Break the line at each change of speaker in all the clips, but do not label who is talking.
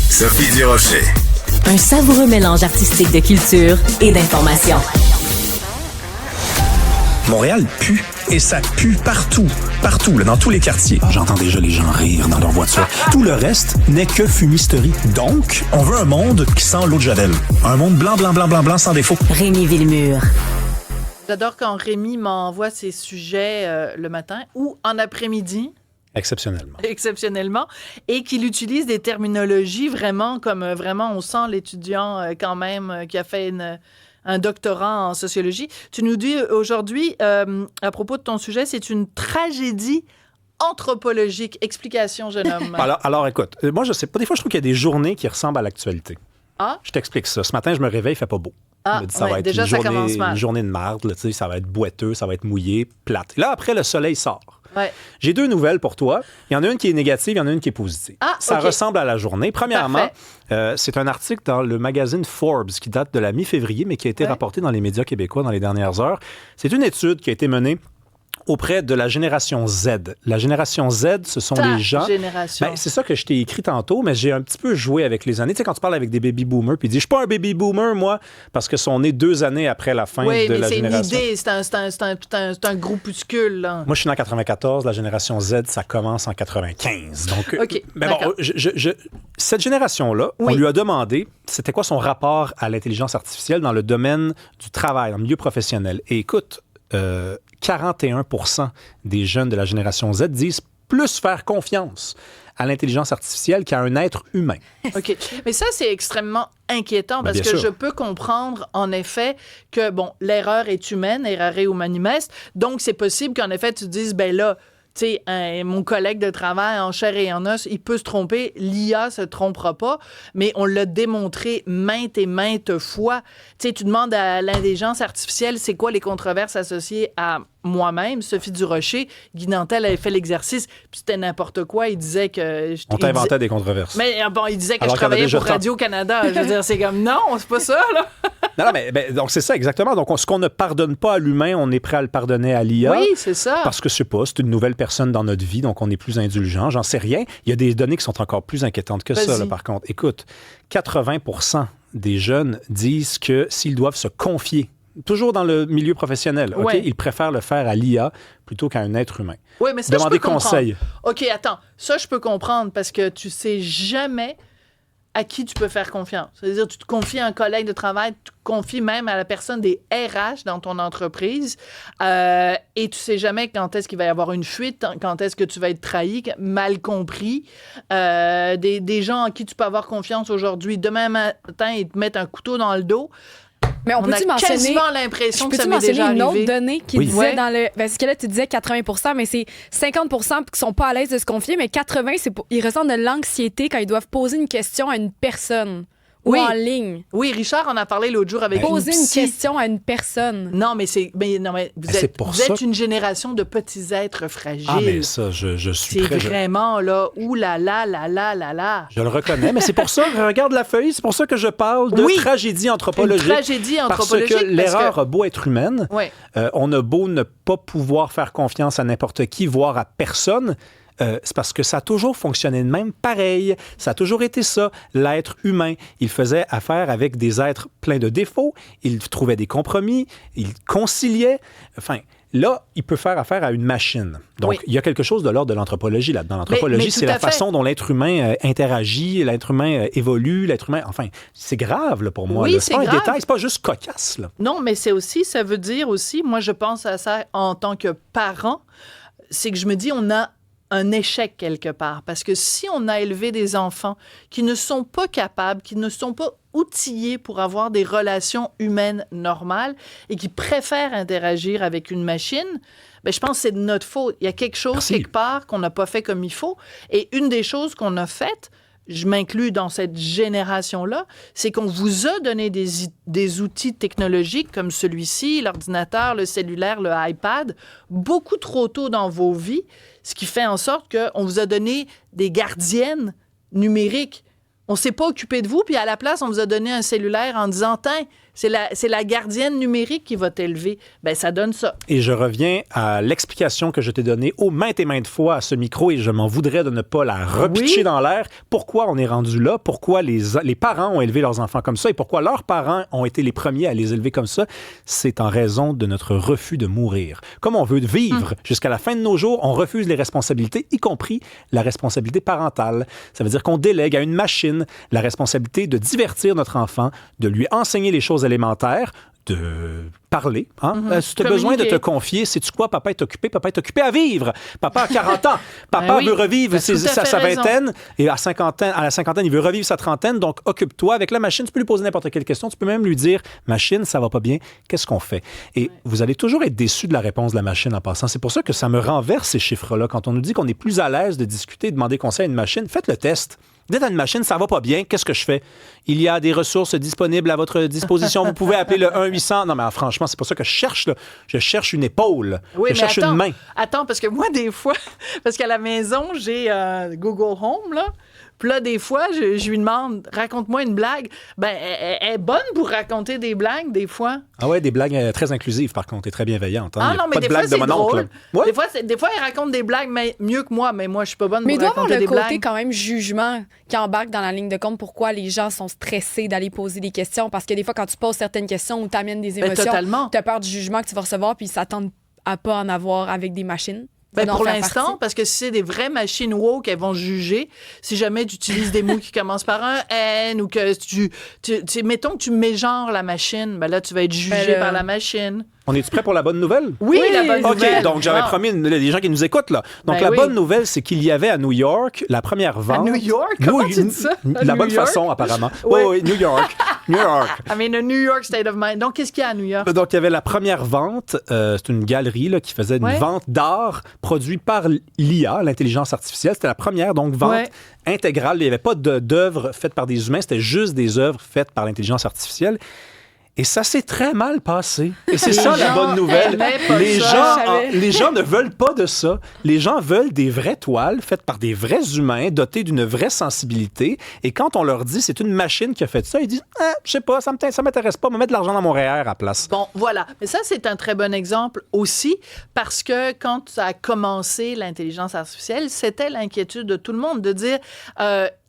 Sophie Durocher.
Un savoureux mélange artistique de culture et d'information.
Montréal pue. Et ça pue partout. Partout, là, dans tous les quartiers. J'entends déjà les gens rire dans leur voiture. Tout le reste n'est que fumisterie. Donc, on veut un monde qui sent l'eau de Javel. Un monde blanc, blanc, blanc, blanc, blanc, sans défaut.
Rémi Villemure.
J'adore quand Rémi m'envoie ses sujets le matin ou en après-midi. Exceptionnellement. Et qu'il utilise des terminologies vraiment comme vraiment on sent l'étudiant quand même qui a fait un doctorat en sociologie. Tu nous dis aujourd'hui, à propos de ton sujet, c'est une tragédie anthropologique. Explication, jeune homme.
Alors écoute, moi, je sais pas. Des fois, je trouve qu'il y a des journées qui ressemblent à l'actualité.
Ah?
Je t'explique ça. Ce matin, je me réveille, il fait pas beau.
Ah,
Je me dis, ça va être
déjà,
une journée de marde. Là, ça va être boiteux, ça va être mouillé, plate. Et là, après, le soleil sort.
Ouais.
J'ai deux nouvelles pour toi. Il y en a une qui est négative, il y en a une qui est positive. Ça ressemble à la journée. Premièrement, c'est un article dans le magazine Forbes qui date de la mi-février, mais qui a été rapporté dans les médias québécois dans les dernières heures. C'est une étude qui a été menée auprès de la génération Z. La génération Z, ce sont les gens...
génération.
C'est ça que je t'ai écrit tantôt, mais j'ai un petit peu joué avec les années. Tu sais, quand tu parles avec des baby-boomers, puis ils disent « Je suis pas un baby-boomer, moi, parce que sont nés 2 années après la fin de la génération. »
Oui, mais c'est une idée, c'est un groupuscule, là.
Moi, je suis né en 94, la génération Z, ça commence en 95. Donc,
OK,
mais bon, cette génération-là, on lui a demandé c'était quoi son rapport à l'intelligence artificielle dans le domaine du travail, dans le milieu professionnel. Et écoute, 41% des jeunes de la génération Z disent plus faire confiance à l'intelligence artificielle qu'à un être humain.
OK. Mais ça, c'est extrêmement inquiétant parce que je peux comprendre, en effet, que, bon, l'erreur est humaine, errare humanum est. Donc, c'est possible qu'en effet, tu te dises, ben là, tu sais, mon collègue de travail en chair et en os, il peut se tromper, l'IA se trompera pas, mais on l'a démontré maintes et maintes fois. Tu sais, tu demandes à l'intelligence artificielle, c'est quoi les controverses associées à moi-même, Sophie Durocher, Guy Nantel avait fait l'exercice, puis c'était n'importe quoi. Il disait que...
On t'inventait des controverses.
Mais bon, il disait que je travaillais pour Radio-Canada. Je veux dire, c'est comme, non, c'est pas ça, là.
Non, mais donc c'est ça, exactement. Donc, ce qu'on ne pardonne pas à l'humain, on est prêt à le pardonner à l'IA.
Oui, c'est ça.
Parce que, je sais pas, c'est une nouvelle personne dans notre vie, donc on est plus indulgent. J'en sais rien. Il y a des données qui sont encore plus inquiétantes que ça, là, par contre. Écoute, 80% des jeunes disent que s'ils doivent se confier, toujours dans le milieu professionnel, OK? Ils préfèrent le faire à l'IA plutôt qu'à un être humain.
Oui, mais ça,
demander
je peux
conseil.
OK, attends. Ça, je peux comprendre parce que tu sais jamais à qui tu peux faire confiance. C'est-à-dire, tu te confies à un collègue de travail, tu te confies même à la personne des RH dans ton entreprise et tu sais jamais quand est-ce qu'il va y avoir une fuite, quand est-ce que tu vas être trahi, mal compris. Des gens en qui tu peux avoir confiance aujourd'hui, demain matin, ils te mettent un couteau dans le dos.
Mais on peut-tu mentionner...
quasiment l'impression que ça m'est déjà
une
arrivé.
autre donnée qui disait dans le... Parce que là, tu disais 80%, mais c'est 50% qui sont pas à l'aise de se confier, mais 80%, ils ressentent de l'anxiété quand ils doivent poser une question à une personne ou en ligne.
Oui, Richard en a parlé l'autre jour avec
poser une question à une personne.
Non, mais vous êtes une génération de petits êtres fragiles.
Ah, mais ça, je suis
prêt. C'est vraiment, là, oulala.
Je le reconnais, mais c'est pour ça, regarde la feuille, c'est pour ça que je parle de tragédie anthropologique.
Une tragédie anthropologique.
Parce que l'erreur a beau être humaine, on a beau ne pas pouvoir faire confiance à n'importe qui, voire à personne. C'est parce que ça a toujours fonctionné de même pareil. Ça a toujours été ça, l'être humain. Il faisait affaire avec des êtres pleins de défauts. Il trouvait des compromis. Il conciliait. Enfin, là, il peut faire affaire à une machine. Donc, il y a quelque chose de l'ordre de l'anthropologie là-dedans. L'anthropologie, c'est la façon dont l'être humain interagit, l'être humain évolue, l'être humain... Enfin, c'est grave là, pour moi.
Oui,
c'est pas un détail, c'est pas juste cocasse. Là.
Non, mais c'est aussi, ça veut dire aussi, moi, je pense à ça en tant que parent, c'est que je me dis, on a un échec quelque part. Parce que si on a élevé des enfants qui ne sont pas capables, qui ne sont pas outillés pour avoir des relations humaines normales et qui préfèrent interagir avec une machine, ben, je pense que c'est de notre faute. Il y a quelque chose, quelque part, qu'on n'a pas fait comme il faut. Et une des choses qu'on a faites, je m'inclus dans cette génération-là, c'est qu'on vous a donné des outils technologiques comme celui-ci, l'ordinateur, le cellulaire, le iPad, beaucoup trop tôt dans vos vies, ce qui fait en sorte qu'on vous a donné des gardiennes numériques. On ne s'est pas occupé de vous, puis à la place, on vous a donné un cellulaire en disant « Tiens, C'est la gardienne numérique qui va t'élever. Ben, ça donne ça.
Et je reviens à l'explication que je t'ai donnée maintes et maintes fois à ce micro et je m'en voudrais de ne pas la repitcher dans l'air. Pourquoi on est rendu là? Pourquoi les parents ont élevé leurs enfants comme ça et pourquoi leurs parents ont été les premiers à les élever comme ça? C'est en raison de notre refus de mourir. Comme on veut vivre jusqu'à la fin de nos jours, on refuse les responsabilités, y compris la responsabilité parentale. Ça veut dire qu'on délègue à une machine la responsabilité de divertir notre enfant, de lui enseigner les choses élémentaires, de parler. Si tu as besoin de te confier, sais-tu quoi? Papa est occupé à vivre. Papa a 40 ans. Papa veut revivre sa vingtaine et à la cinquantaine, il veut revivre sa trentaine. Donc, occupe-toi. Avec la machine, tu peux lui poser n'importe quelle question. Tu peux même lui dire, machine, ça va pas bien. Qu'est-ce qu'on fait? Et vous allez toujours être déçu de la réponse de la machine en passant. C'est pour ça que ça me renverse ces chiffres-là. Quand on nous dit qu'on est plus à l'aise de discuter, de demander conseil à une machine, faites le test. Dites à une machine, ça va pas bien, qu'est-ce que je fais? Il y a des ressources disponibles à votre disposition. Vous pouvez appeler le 1-800. Non, mais franchement, c'est pour ça que je cherche une épaule.
Oui,
je cherche une main.
Attends, parce que moi, des fois, parce qu'à la maison, j'ai Google Home, là. Puis là, des fois, je lui demande, raconte-moi une blague. Ben, elle est bonne pour raconter des blagues, des fois.
Ah ouais, des blagues très inclusives, par contre, et très bienveillantes.
Ah non, mais des fois, c'est drôle. Ouais? Des fois, elle raconte des blagues mieux que moi, mais moi, je suis pas bonne pour raconter des blagues. Mais il doit avoir le côté
quand même jugement qui embarque dans la ligne de compte pourquoi les gens sont stressés d'aller poser des questions. Parce que des fois, quand tu poses certaines questions ou tu amènes des émotions, tu as peur du jugement que tu vas recevoir, puis ils s'attendent à pas en avoir avec des machines.
Ben pour l'instant, parce que si c'est des vraies machines woke, elles vont juger. Si jamais tu utilises des mots qui commencent par un N ou que mettons que tu mégenres la machine, ben là, tu vas être jugé par la machine.
On est-tu prêt pour la bonne nouvelle?
Oui, la bonne nouvelle.
OK, donc j'avais promis les gens qui nous écoutent, là. Donc la bonne nouvelle, c'est qu'il y avait à New York la première vente.
À New York? Comment tu dis ça?
La bonne façon, apparemment. Oui, New York. New York.
I mean, a New York state of mind. Donc, qu'est-ce qu'il y a à New York?
Donc, il y avait la première vente. C'est une galerie là, qui faisait une vente d'art produit par l'IA, l'intelligence artificielle. C'était la première, donc, vente intégrale. Il n'y avait pas d'œuvres faites par des humains. C'était juste des œuvres faites par l'intelligence artificielle. Et ça s'est très mal passé. Et c'est ça la bonne nouvelle. Les gens ne veulent pas de ça. Les gens veulent des vraies toiles faites par des vrais humains, dotés d'une vraie sensibilité. Et quand on leur dit c'est une machine qui a fait ça, ils disent je sais pas, ça m'intéresse pas, me mettre de l'argent dans mon REER à la place.
Bon, voilà. Mais ça, c'est un très bon exemple aussi parce que quand ça a commencé l'intelligence artificielle, c'était l'inquiétude de tout le monde de dire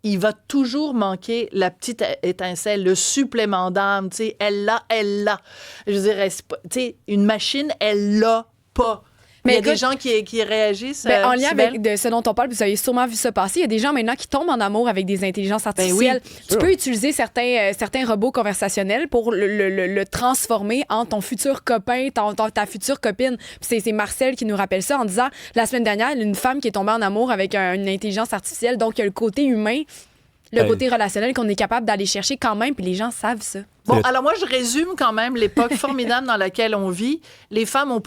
il va toujours manquer la petite étincelle, le supplément d'âme, tu sais, elle l'a. Je dirais, tu sais, une machine, elle l'a pas. Mais il y a des gens qui réagissent.
En lien avec de ce dont on parle, vous avez sûrement vu ça passer. Il y a des gens maintenant qui tombent en amour avec des intelligences artificielles. Ben oui, tu peux utiliser certains robots conversationnels pour le transformer en ton futur copain, ta future copine. Puis c'est Marcel qui nous rappelle ça en disant la semaine dernière, il y a une femme qui est tombée en amour avec une intelligence artificielle. Donc, il y a le côté humain, le côté relationnel qu'on est capable d'aller chercher quand même. Puis les gens savent ça.
Bon, alors moi, je résume quand même l'époque formidable dans laquelle on vit. Les femmes ont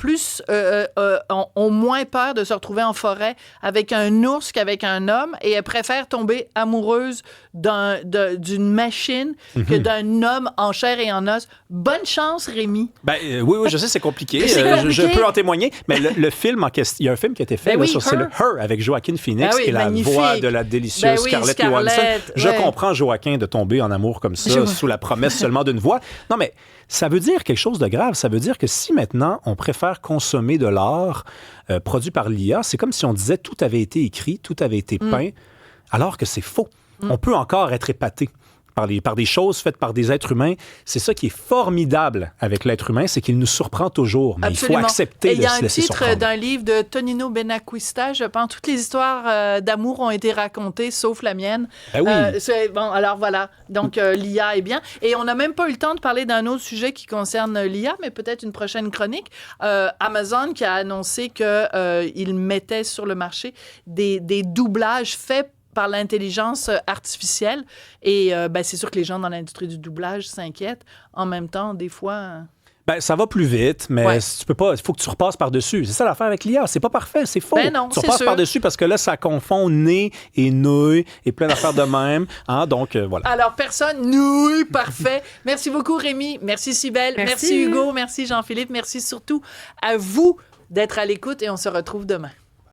moins peur de se retrouver en forêt avec un ours qu'avec un homme et elles préfèrent tomber amoureuses d'une machine que d'un homme en chair et en os. Bonne chance, Rémi.
Oui, je sais, c'est compliqué. Je peux en témoigner. Mais le film en question, il y a un film qui a été fait c'est le Her avec Joaquin Phoenix et la voix de la délicieuse Scarlett Johansson. Je comprends Joaquin de tomber en amour comme ça sous la promesse seulement d'une voix. Non, mais ça veut dire quelque chose de grave. Ça veut dire que si maintenant, on préfère consommer de l'art produit par l'IA, c'est comme si on disait tout avait été écrit, tout avait été peint, alors que c'est faux. On peut encore être épaté par des choses faites par des êtres humains. C'est ça qui est formidable avec l'être humain, c'est qu'il nous surprend toujours. Mais
absolument.
Il faut accepter de se laisser surprendre.
Il y a un titre d'un livre de Tonino Benacquista, je pense. Toutes les histoires d'amour ont été racontées, sauf la mienne.
Ben oui.
Bon, alors voilà. Donc, l'IA est bien. Et on n'a même pas eu le temps de parler d'un autre sujet qui concerne l'IA, mais peut-être une prochaine chronique. Amazon qui a annoncé qu'il mettait sur le marché des doublages faits par l'intelligence artificielle. Et c'est sûr que les gens dans l'industrie du doublage s'inquiètent. En même temps, des fois...
ça va plus vite, mais tu peux pas. Il faut que tu repasses par-dessus. C'est ça l'affaire avec l'IA. C'est pas parfait, c'est faux.
Ben non,
tu repasses par-dessus parce que là, ça confond nez et nouilles et plein d'affaires de même. Donc, voilà.
Alors, personne, nouilles, parfait. Merci beaucoup, Rémi. Merci, Cybèle. Merci, Hugo. Merci, Jean-Philippe. Merci surtout à vous d'être à l'écoute et on se retrouve demain.